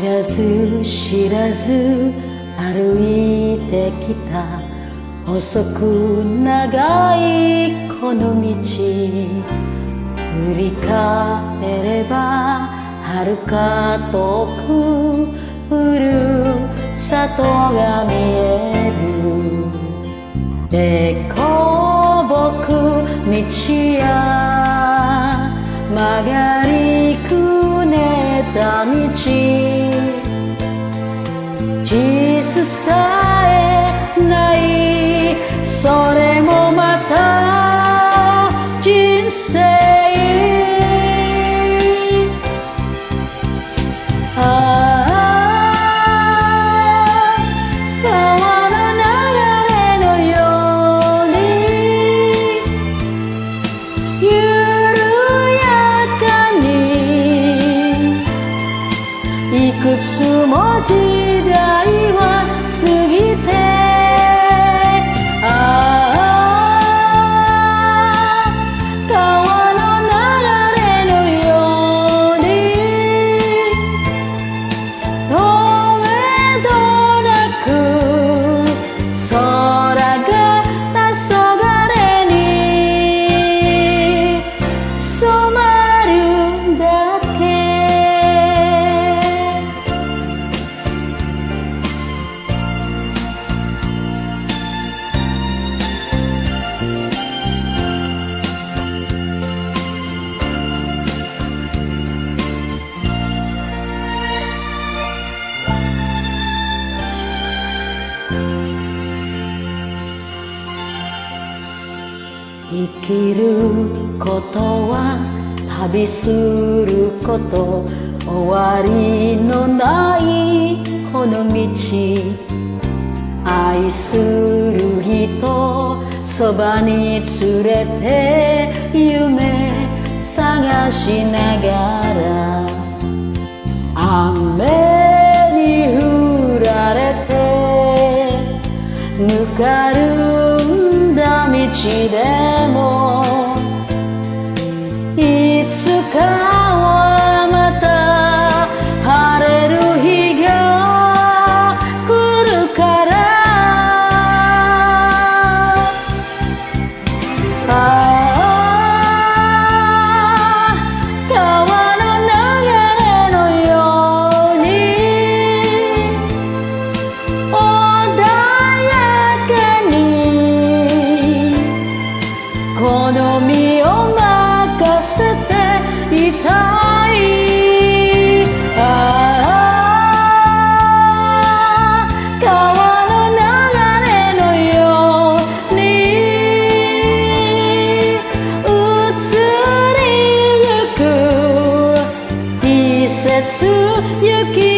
らず知らず歩いてきた細く長いこの道、振り返れば遥か遠くふるさとが見える。でこぼく道や曲がりくねった道、地図さえないそれもまた人生。川の流れのように緩やかにいくつも時代は過ぎて、川の流れのようにどれどなく空が黄昏に染まるだけ。生きることは旅すること、終わりのないこの道、愛する人そばに連れて夢探しながら、雨に降られてぬかるんだ道でも、いつかはまた晴れる日が来るから。川の流れのように穏やかにこの身を任せていたい。川の流れのように移りゆく季節、雪